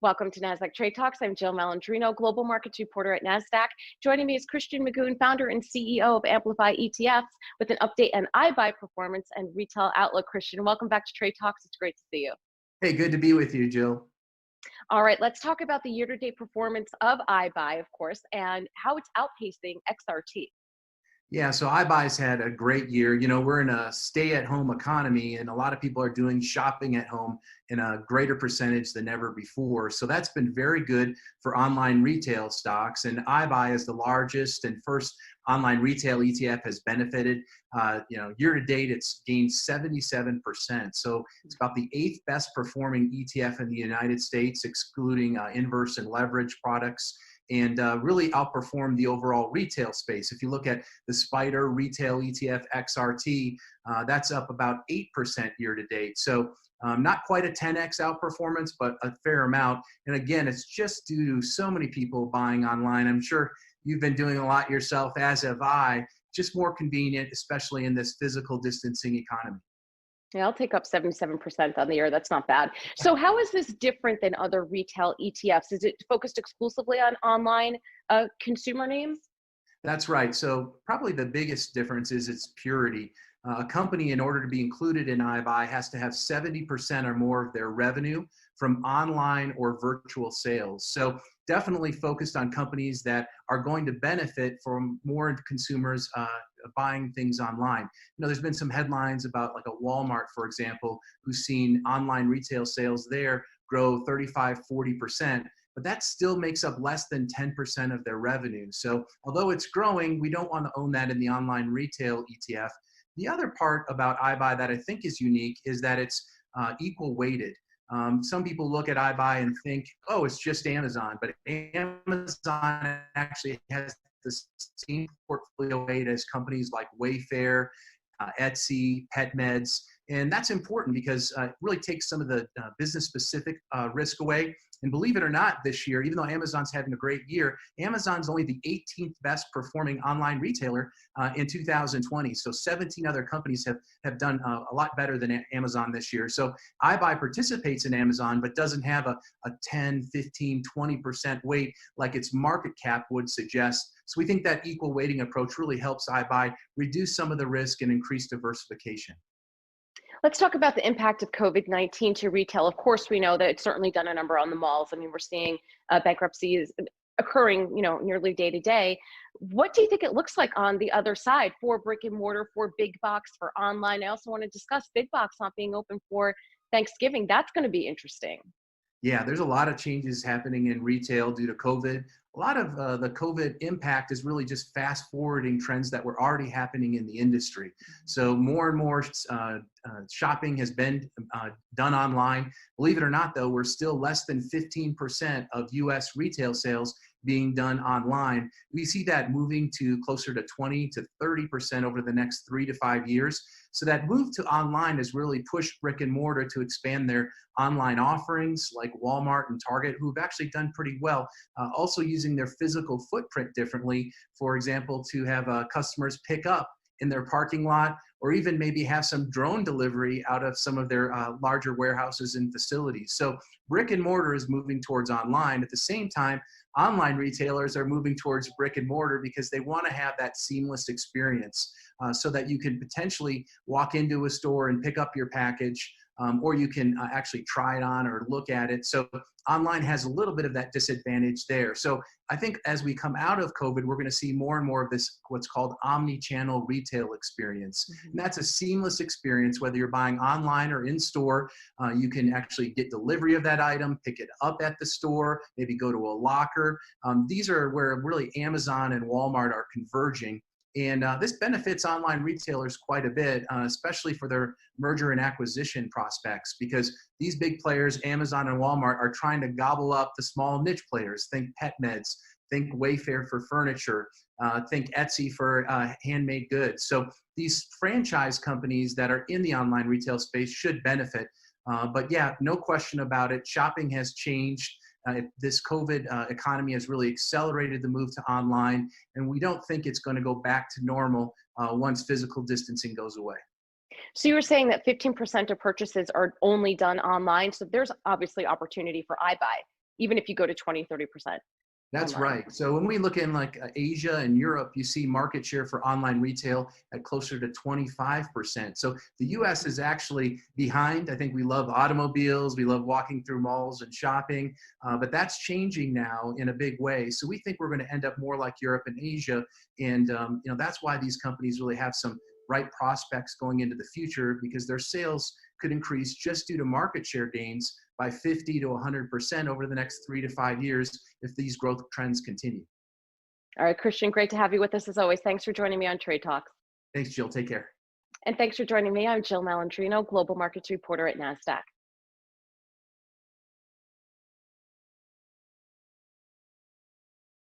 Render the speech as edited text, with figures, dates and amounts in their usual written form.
Welcome to Nasdaq Trade Talks. I'm Jill Malandrino, Global Markets Reporter at Nasdaq. Joining me is Christian Magoon, founder and CEO of Amplify ETFs, with an update on IBUY performance and retail outlook. Christian, welcome back to Trade Talks. It's great to see you. Hey, good to be with you, Jill. All right, let's talk about the year-to-date performance of IBUY, of course, and how it's outpacing XRT. Yeah, so iBuy's had a great year. You know, we're in a stay-at-home economy, and a lot of people are doing shopping at home in a greater percentage than ever before. So that's been very good for online retail stocks. And iBuy, as the largest and first online retail ETF, has benefited. Year to date, it's gained 77%. So it's about the eighth best performing ETF in the United States, excluding inverse and leverage products, and really outperformed the overall retail space. If you look at the Spider Retail ETF XRT, that's up about 8% year to date. So not quite a 10x outperformance, but a fair amount. And again, it's just due to so many people buying online. I'm sure you've been doing a lot yourself, as have I. Just more convenient, especially in this physical distancing economy. Yeah, I'll take up 77% on the year. That's not bad. So how is this different than other retail ETFs? Is it focused exclusively on online consumer names? That's right. So probably the biggest difference is its purity. A company, in order to be included in iBuy, has to have 70% or more of their revenue from online or virtual sales. So definitely focused on companies that are going to benefit from more consumers buying things online. You know, there's been some headlines about like a Walmart, for example, who's seen online retail sales there grow 35, 40%. But that still makes up less than 10% of their revenue. So although it's growing, we don't want to own that in the online retail ETF. The other part about iBuy that I think is unique is that it's equal weighted. Some people look at iBuy and think, oh, it's just Amazon, but Amazon actually has the same portfolio weight as companies like Wayfair, Etsy, PetMeds. And that's important because it really takes some of the business-specific risk away. And believe it or not, this year, even though Amazon's having a great year, Amazon's only the 18th best performing online retailer in 2020. So 17 other companies have done a lot better than Amazon this year. So iBuy participates in Amazon, but doesn't have a 10, 15, 20% weight like its market cap would suggest. So we think that equal weighting approach really helps iBuy reduce some of the risk and increase diversification. Let's talk about the impact of COVID-19 to retail. Of course, we know that it's certainly done a number on the malls. I mean, we're seeing bankruptcies occurring, nearly day to day. What do you think it looks like on the other side for brick and mortar, for big box, for online? I also want to discuss big box not being open for Thanksgiving. That's going to be interesting. Yeah, there's a lot of changes happening in retail due to COVID. A lot of the COVID impact is really just fast forwarding trends that were already happening in the industry. So more and more shopping has been done online. Believe it or not, though, we're still less than 15% of US retail sales being done online. We see that moving to closer to 20 to 30% over the next 3 to 5 years. So that move to online has really pushed brick and mortar to expand their online offerings, like Walmart and Target, who've actually done pretty well, also using their physical footprint differently. For example, to have customers pick up in their parking lot, or even maybe have some drone delivery out of some of their larger warehouses and facilities. So brick and mortar is moving towards online. At the same time, online retailers are moving towards brick and mortar because they want to have that seamless experience so that you can potentially walk into a store and pick up your package, or you can actually try it on or look at it. So online has a little bit of that disadvantage there. So I think as we come out of COVID, we're going to see more and more of this, what's called omni-channel retail experience. Mm-hmm. And that's a seamless experience, whether you're buying online or in store. You can actually get delivery of that item, pick it up at the store, maybe go to a locker. These are where really Amazon and Walmart are converging. And this benefits online retailers quite a bit, especially for their merger and acquisition prospects, because these big players, Amazon and Walmart, are trying to gobble up the small niche players. Think PetMeds, think Wayfair for furniture, think Etsy for handmade goods. So these franchise companies that are in the online retail space should benefit. But yeah, no question about it. Shopping has changed. This COVID economy has really accelerated the move to online, and we don't think it's going to go back to normal once physical distancing goes away. So you were saying that 15% of purchases are only done online. So there's obviously opportunity for iBuy even if you go to 20, 30% That's online. right. So when we look in like Asia and Europe, you see market share for online retail at closer to 25%. So the US is actually behind. I think we love automobiles, we love walking through malls and shopping, but that's changing now in a big way. So we think we're going to end up more like Europe and Asia. And that's why these companies really have some bright prospects going into the future, because their sales could increase just due to market share gains by 50 to 100% over the next 3 to 5 years if these growth trends continue. All right, Christian, great to have you with us as always. Thanks for joining me on Trade Talks. Thanks, Jill. Take care. And thanks for joining me. I'm Jill Malandrino, Global Markets Reporter at Nasdaq.